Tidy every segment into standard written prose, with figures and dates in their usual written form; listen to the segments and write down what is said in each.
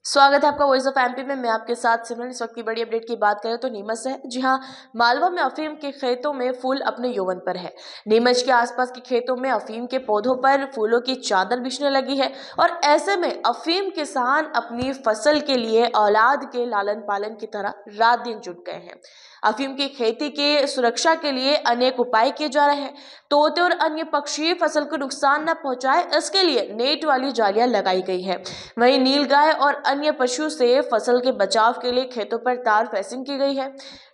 स्वागत है आपका वॉइस ऑफ एमपी में। मैं आपके साथ सिमरन। इस वक्त की बड़ी अपडेट की बात करें तो नीमच से है। जी हां, मालवा में अफीम के खेतों में फूल अपने यौवन पर है। नीमच के आसपास के खेतों में अफीम के पौधों पर फूलों की चादर बिछने लगी है और ऐसे में अफीम किसान अपनी फसल के लिए औलाद के लालन पालन की तरह रात दिन जुट गए हैं। अफीम की खेती की सुरक्षा के लिए अनेक उपाय किए जा रहे हैं। तोते और अन्य पक्षी फसल को नुकसान न पहुंचाए, इसके लिए नेट वाली जालियां लगाई गई है। वहीं नीलगाय और अन्य पशु से फसल के बचाव के लिए खेतों पर तार फेंसिंग की गई है।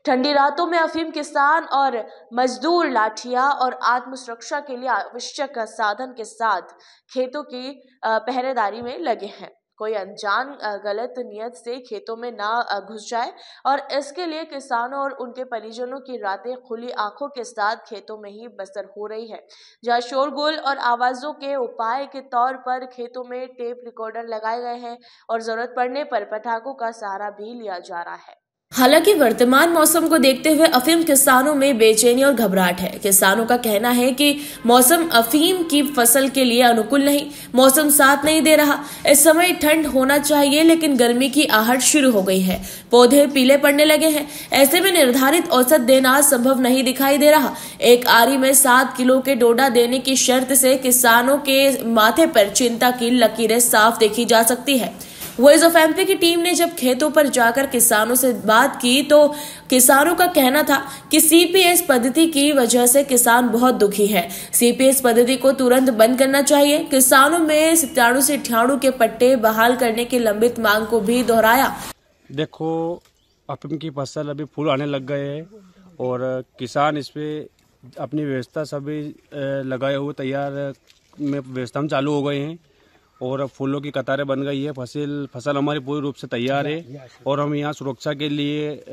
ठंडी रातों में अफीम किसान और मजदूर लाठियां और आत्म सुरक्षा के लिए आवश्यक साधन के साथ खेतों की पहरेदारी में लगे हैं। कोई अनजान गलत नियत से खेतों में ना घुस जाए और इसके लिए किसानों और उनके परिजनों की रातें खुली आंखों के साथ खेतों में ही बसर हो रही है। जहां शोरगुल और आवाजों के उपाय के तौर पर खेतों में टेप रिकॉर्डर लगाए गए हैं और जरूरत पड़ने पर पटाखों का सहारा भी लिया जा रहा है। हालांकि वर्तमान मौसम को देखते हुए अफीम किसानों में बेचैनी और घबराहट है। किसानों का कहना है कि मौसम अफीम की फसल के लिए अनुकूल नहीं, मौसम साथ नहीं दे रहा। इस समय ठंड होना चाहिए लेकिन गर्मी की आहट शुरू हो गई है। पौधे पीले पड़ने लगे हैं। ऐसे में निर्धारित औसत देना संभव नहीं दिखाई दे रहा। एक आरी में 7 किलो के डोडा देने की शर्त से किसानों के माथे पर चिंता की लकीरें साफ देखी जा सकती है। वॉइस ऑफ एमपी की टीम ने जब खेतों पर जाकर किसानों से बात की तो किसानों का कहना था कि सीपीएस पद्धति की वजह से किसान बहुत दुखी है। सीपीएस पद्धति को तुरंत बंद करना चाहिए। किसानों में 97 से 98 के पट्टे बहाल करने की लंबित मांग को भी दोहराया। देखो, अफीम की फसल अभी फूल आने लग गए हैं और किसान इस पे अपनी व्यवस्था सभी लगाए हुए तैयार में व्यवस्था में चालू हो गए हैं और फूलों की कतारें बन गई है। फसल हमारी पूरी रूप से तैयार है और हम यहाँ सुरक्षा के लिए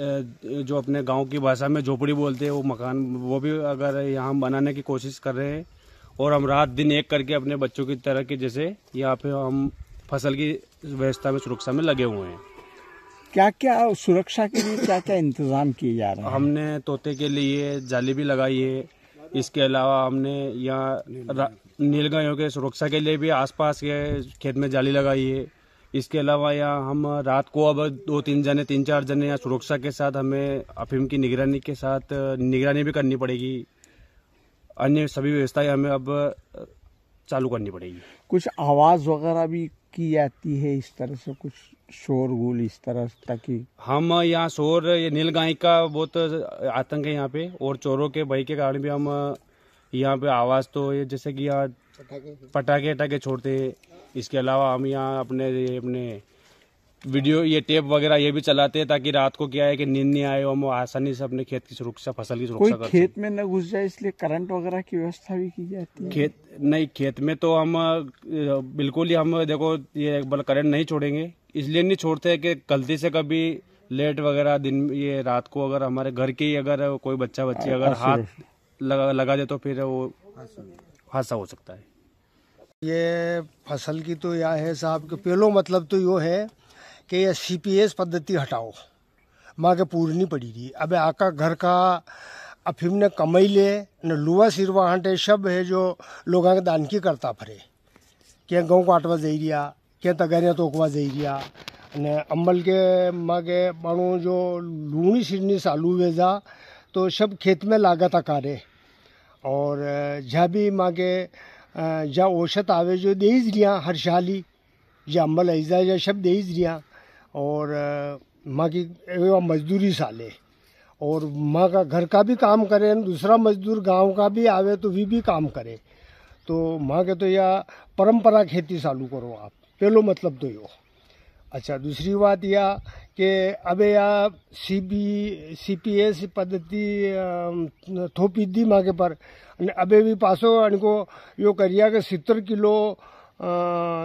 जो अपने गांव की भाषा में झोपड़ी बोलते हैं वो मकान, वो भी अगर यहाँ बनाने की कोशिश कर रहे हैं और हम रात दिन एक करके अपने बच्चों की तरह के जैसे यहाँ पे हम फसल की व्यवस्था में सुरक्षा में लगे हुए हैं। क्या क्या सुरक्षा के लिए क्या क्या इंतजाम किए जा रहे हैं? हमने तोते के लिए जाली भी लगाई है। इसके अलावा हमने यहाँ नीलगायों के सुरक्षा के लिए भी आसपास के खेत में जाली लगाई है। इसके अलावा यहाँ हम रात को अब 3-4 जने यहाँ सुरक्षा के साथ हमें अफीम की निगरानी भी करनी पड़ेगी। अन्य सभी व्यवस्थाएं हमें अब चालू करनी पड़ेगी। कुछ आवाज वगैरह भी की जाती है इस तरह से, कुछ शोरगुल इस तरह, ताकि हम यहाँ शोर, ये नीलगाय का बहुत आतंक है यहाँ पे और चोरों के भय के कारण भी हम यहाँ पे आवाज तो ये जैसे कि यहाँ पटाखे छोड़ते हैं। इसके अलावा हम यहाँ अपने वीडियो ये टेप वगैरह ये भी चलाते हैं ताकि रात को क्या है कि नींद नहीं आए, हम आसानी से अपने खेत की सुरक्षा, फसल की सुरक्षा कर सकें। खेत में न घुस जाए इसलिए करंट वगैरह की व्यवस्था भी की जाती है। खेत में तो हम बिल्कुल ही हम देखो ये करंट नहीं छोड़ेंगे, इसलिए नहीं छोड़ते कि गलती से कभी लेट वगैरह दिन ये रात को अगर हमारे घर के अगर कोई बच्ची अगर हाथ लगा दे तो फिर वो हादसा हो सकता है। ये फसल की तो यह है साहब कि पहलो मतलब तो यो है कि ये सीपीएस पद्धति हटाओ, माँ के पूरनी पड़ी रही। अब आका घर का अफीम ने कमाई ले न लुआ सिरवा हंटे सब है जो लोगों के दान की करता फरे, क्या गाँव को आटवा दे रिया, क्या तगारियाँ तोकवा दे रिया ने अम्बल के माँ के बाणु जो लूनी सिरनी सालू वेजा तो सब खेत में लागत आकारे और जहाँ भी माँ के जहाँ औसत आवे जो देज रिया हर साली जहाँ अम्बल ऐजा जा सब देज रिया और माँ की मजदूरी साले और माँ का घर का भी काम करे, दूसरा मजदूर गांव का भी आवे तो भी काम करे। तो माँ के तो यह परंपरा खेती चालू करो आप, पहलो मतलब तो यो। अच्छा, दूसरी बात यह कि अब यह सीपीएस पद्धति थोपी दी माँ के पर अबे भी पासो इनको यो करिया कि 70 किलो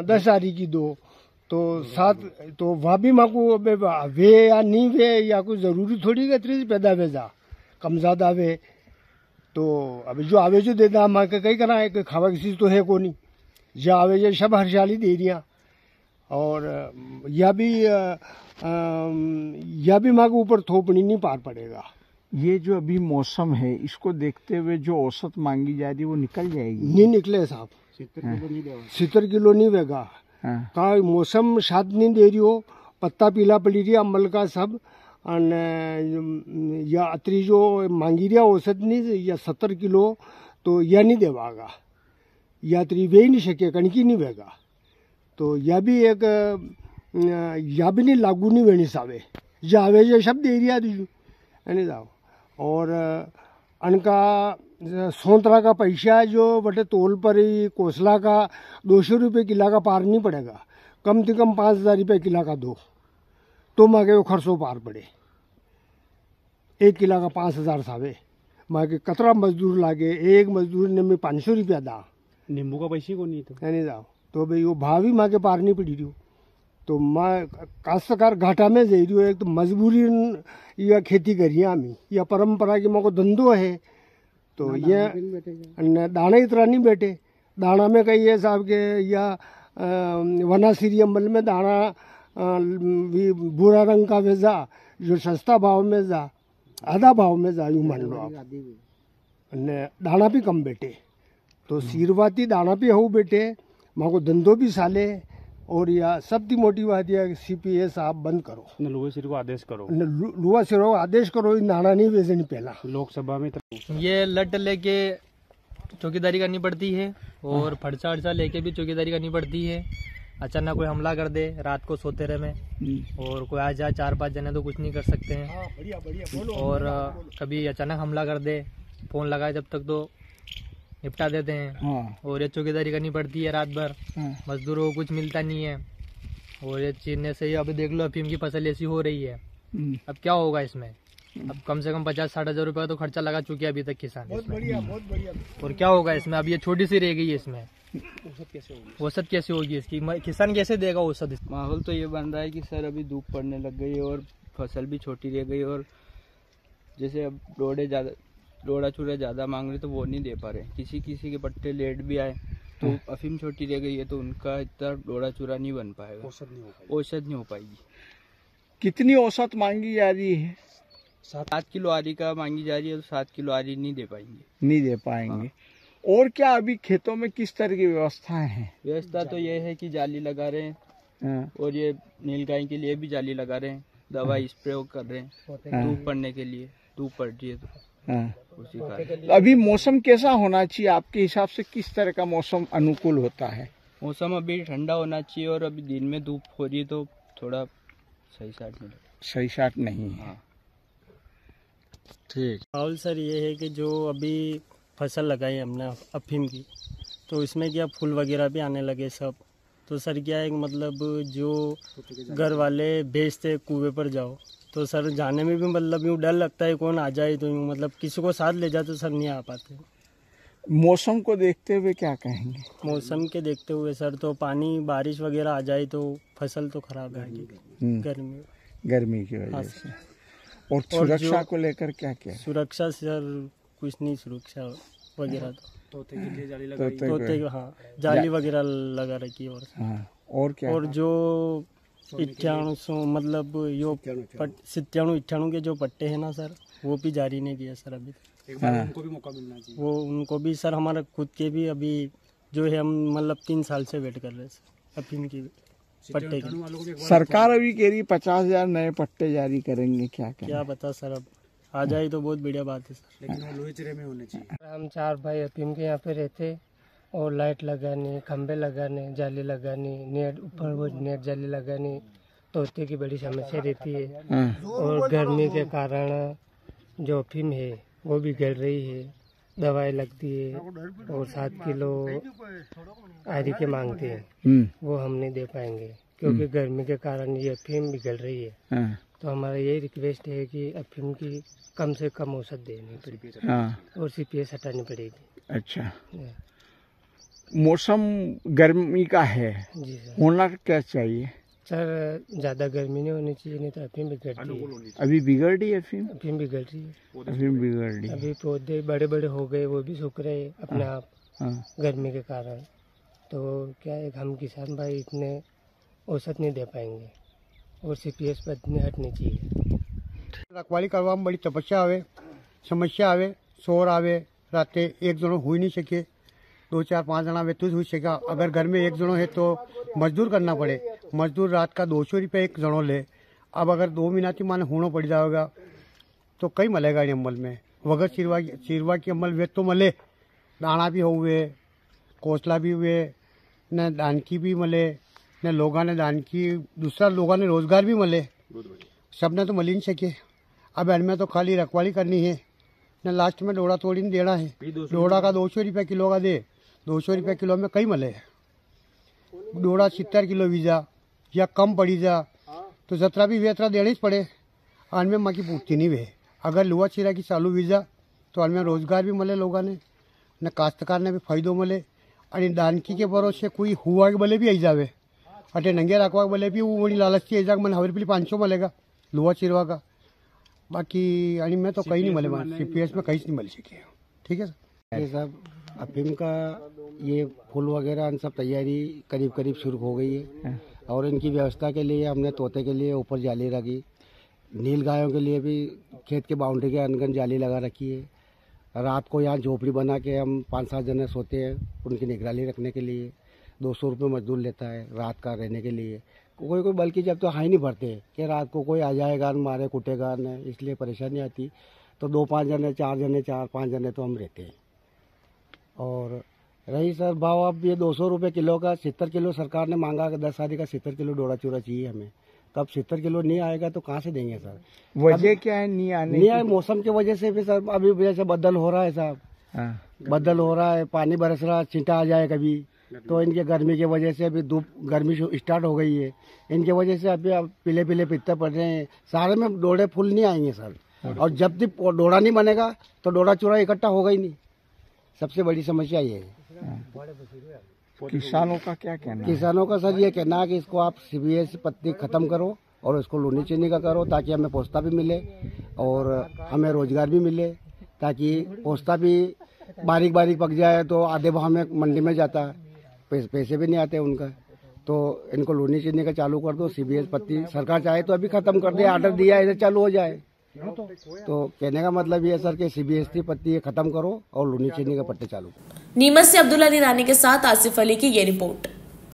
10 आरी की दो तो 7 तो वहाँ भी माँ को अबे वे या नहीं वे या कुछ ज़रूरी थोड़ी कि इतनी पैदा वेजा कम ज़्यादा आवे तो अभी जो आवे जो देता माँ के कहीं करा है कि खावा की चीज़ तो है को नहीं, जो आवे जो सब हरियाली दे दिया और यह भी माँ के ऊपर थोपनी नहीं पार पड़ेगा। ये जो अभी मौसम है इसको देखते हुए जो औसत मांगी जा रही है वो निकल जाएगी? नहीं निकले साहब, 70 किलो नहीं वेगा का मौसम साथ नहीं दे रही हो पत्ता पीला पड़ी रही अमल का सब અને या अतरी जो मांगी रिया औसत नहीं या 70 किलो तो या नहीं देवागा या अतरी वे ही नहीं सके कणकी नहीं वेगा तो या भी एक या भी नहीं लागू नहीं वेणी सावे जावे जो शब्द एरिया दीजू नहीं जाओ और अनका सोंतरा का पैसा जो बटे तोल पर ही कोसला का 200 रुपये किला का पार नहीं पड़ेगा, कम से कम 5,000 रुपये किला का दो तो मांगे वो खर्चों पार पड़े। 1 किला का 5,000 सावे मांगे कतरा मजदूर लागे, एक मजदूर ने में 500 रुपया दा, नींबू का पैसे को नहीं तो नहीं जाओ तो भाई वो भाव ही मांगे पार नहीं पड़ी रही तो मैं काश्तकार घाटा में जा रही हूँ। एक तो मजबूरी या खेती करिए हमें या परंपरा की मको धंधो है तो ये दाना इतना नहीं बैठे दाना में कही है साहब के या वनासिरी अम्बल में दाना भी बुरा रंग का वेजा जो सस्ता भाव में जा आधा भाव में जा यूँ मान लो आप दाना भी कम बैठे तो सीरवाती दाना भी हो बैठे माँ को धंधो भी साले और या सबसे मोटी बात यह CPS आप बंद करो लुआ सिर को आदेश करो लुआ सिर को आदेश करो नाना नहीं वेचनी पहला लोकसभा में ये लट लेके चौकीदारी करनी पड़ती है और फड़चा अड़चा लेके भी चौकीदारी करनी पड़ती है। अचानक कोई हमला कर दे रात को सोते रहे में और कोई आ जाए 4-5 जने तो कुछ नहीं कर सकते हैं और कभी अचानक हमला कर दे फोन लगाए जब तक तो निपटा देते हैं और ये चौकीदारी करनी पड़ती है रात भर। मजदूरों को कुछ मिलता नहीं है और ये चीरने से ही अभी देख लो अफीम की फसल ऐसी हो रही है। अब क्या होगा इसमें, अब कम से कम 50-60 हज़ार रुपये तो खर्चा लगा चुके हैं अभी तक किसान इसमें। और क्या होगा इसमें, अब ये छोटी सी रह गई है इसमें औसत कैसे होगी इसकी, किसान कैसे देगा औसत। माहौल तो ये बन रहा है कि सर अभी धूप पड़ने लग गई और फसल भी छोटी रह गई और जैसे अब डोड़ा चूड़ा ज़्यादा मांग रहे तो वो नहीं दे पा रहे, किसी किसी के पट्टे लेट भी आए तो अफीम छोटी रह गई है तो उनका इतना डोड़ा चूड़ा नहीं बन पाएगा, औसत नहीं हो पाएगी। कितनी औसत मांगी जा रही है? 7 किलो आरी का मांगी जा रही है तो 7 किलो आरी नहीं दे पाएंगे। और क्या अभी खेतों में किस तरह की व्यवस्थाएं हैं? व्यवस्था तो ये है कि जाली लगा रहे हैं और ये नीलगाय के लिए भी जाली लगा रहे हैं, दवा स्प्रे कर रहे हैं धूप पड़ने के लिए, धूप पड़ रही है तो उसी का। अभी मौसम कैसा होना चाहिए आपके हिसाब से, किस तरह का मौसम अनुकूल होता है? मौसम अभी ठंडा होना चाहिए और अभी दिन में धूप हो रही है तो थोड़ा सही साट नहीं है। हाँ ठीक। माहौल सर ये है कि जो अभी फसल लगाई हमने अफीम की तो इसमें क्या फूल वगैरह भी आने लगे सब, तो सर क्या है मतलब जो घर वाले बेचते कुएं पर जाओ तो सर जाने में भी मतलब यूँ डर लगता है कौन आ जाए तो यूँ मतलब किसी को साथ ले जाए तो सर नहीं आ पाते। मौसम को देखते हुए क्या कहेंगे? मौसम के देखते हुए सर तो पानी बारिश वगैरह आ जाए तो फसल तो खराब है गर्मी की वजह से। और सुरक्षा को लेकर क्या क्या? सुरक्षा सर कुछ नहीं, सुरक्षा वगैरह तो तोते के लिए जाली लगाई, तोते जाली वगैरह लगा रखी है। और क्या? और जो 98 मतलब यो 97-98 के जो पट्टे हैं ना सर वो भी जारी नहीं किया सर अभी। एक बार उनको भी मौका मिलना चाहिए। वो उनको भी सर हमारा खुद के भी अभी जो है हम मतलब 3 साल से वेट कर रहे हैं अफीम की पट्टे की। सरकार अभी कह रही 50,000 नए पट्टे जारी करेंगे, क्या बता सर, अब आ जाए तो बहुत बढ़िया बात है सर, लेकिन वो लोहे चिरे में होने चाहिए। हम 4 भाई अफीम के यहाँ पे रहते और लाइट लगाने, खंबे लगाने, जाली लगानी, नेट ऊपर वो नेट जाली लगानी, तोते की बड़ी समस्या रहती है। और गर्मी के कारण जो अफीम है वो भी गिर रही है, दवाई लगती है और 7 किलो आरी के मांगते हैं, वो हम नहीं दे पाएंगे क्योंकि गर्मी के कारण ये अफीम भी गिर रही है। तो हमारा यही रिक्वेस्ट है कि अफीम की कम से कम औसत देनी पड़ेगी और CPS हटानी पड़ेगी। अच्छा, मौसम गर्मी का है जी सर। होना क्या चाहिए सर? ज़्यादा गर्मी नहीं होनी चाहिए, नहीं तो अफीम बिगड़ती है। अभी बिगड़ रही है अफीम बिगड़ रही है, अफीम बिगड़ रही है। अभी पौधे बड़े बड़े हो गए, वो भी सूख रहे अपने आप गर्मी के कारण। तो क्या है, हम किसान भाई इतने औसत नहीं दे पाएंगे और CPS बदने हटनी चाहिए। रखवाली करवा में बड़ी तपस्या आवे, समस्या आवे, शोर आवे, राते एक जनो हो नहीं सके, 2-4-5 जना वे तुझ हो सका। अगर घर में एक जनो है तो मजदूर करना पड़े, मजदूर रात का 200 रुपये एक जणो ले। अब अगर 2 महीना थी माने होनो पड़ जाएगा तो कई मलेगा इन अमल में। वगैर चिरवा की अमल वे तो मले, दाना भी हुए, कोसला भी हुए, न दानकी भी मले, न लोगों ने दानकी, दूसरा लोगों ने रोजगार भी मले, सबने तो मली नहीं सके। अब इनमें तो खाली रखवाली करनी है, न लास्ट में डोड़ा तोड़ी नहीं देना है। डोड़ा का 200 रुपये किलो का दे, 200 रुपये किलो में कई मले। डोड़ा 70 किलो वीजा या कम पड़ी जा तो 17 भी वेतरा देने ही पड़े। आनमें माँ की पूछती नहीं वे। अगर लुआ चिरा की चालू वीजा तो आनमें रोजगार भी मले लोगों ने, न काश्तकार ने भी फायदो मले। और दानकी के भरोसे कोई हुआ के बले भी आई जावे, अटे नंगे रखवा के बले भी वो बड़ी लालच की आई जा मन हवर पीली 500 मलेगा लुआ चिरवा का। बाकी अड़ी में तो कहीं नहीं मले, CPS में कहीं नहीं मिल सके। ठीक है सर। ये सब अफीम का ये फूल वगैरह इन सब तैयारी करीब करीब शुरू हो गई है। और इनकी व्यवस्था के लिए हमने तोते के लिए ऊपर जाली रखी, नील गायों के लिए भी खेत के बाउंड्री के अनगन जाली लगा रखी है। रात को यहाँ झोपड़ी बना के हम 5-7 जने सोते हैं, उनकी निगरानी रखने के लिए 200 रुपये मजदूर लेता है रात का रहने के लिए। कोई बल्कि जब तो हाई नहीं भरते कि रात को कोई आ जाएगा मारे कुटेगा न, इसलिए परेशानी आती। तो 2-5 जने 4 जने 4-5 जने तो हम रहते हैं। और रही सर भाव, अब ये 200 रुपये किलो का 70 किलो सरकार ने मांगा, 10 आदि का 70 किलो डोड़ा चूरा चाहिए हमें। तब 70 किलो नहीं आएगा तो कहाँ से देंगे सर? वजह क्या है नहीं आने? नहीं आए मौसम की वजह से भी सर। अभी जैसे बदल हो रहा है साहब, बदल हो रहा है, पानी बरस रहा, छींटा आ जाए कभी, तो इनके गर्मी की वजह से अभी धूप गर्मी स्टार्ट हो गई है, इनकी वजह से अभी पीले पीले पित्ते पड़ रहे हैं। सारे में डोड़े फूल नहीं आएंगे सर। और जब तक डोड़ा नहीं बनेगा तो डोड़ा चूरा इकट्ठा होगा ही नहीं। सबसे बड़ी समस्या ये है। किसानों का क्या कहना है? किसानों का सर ये कहना है कि इसको आप CBS पत्ती खत्म करो और इसको लूनी चीनी का करो, ताकि हमें पोस्ता भी मिले और हमें रोजगार भी मिले। ताकि पोस्ता भी बारीक बारीक पक जाए तो आधे भाव में मंडी में जाता है, पैसे भी नहीं आते उनका। तो इनको लूनी चीनी का चालू कर दो। CBS पत्ती सरकार चाहे तो अभी खत्म कर दे, ऑर्डर दिया इधर चालू हो जाए। तो कहने का मतलब ये है सर कि CBS पत्ती खत्म करो और लूनी चीनी का पट्टे चालू करो। नीमच से अब्दुल्ला निरानी के साथ आसिफ अली की ये रिपोर्ट।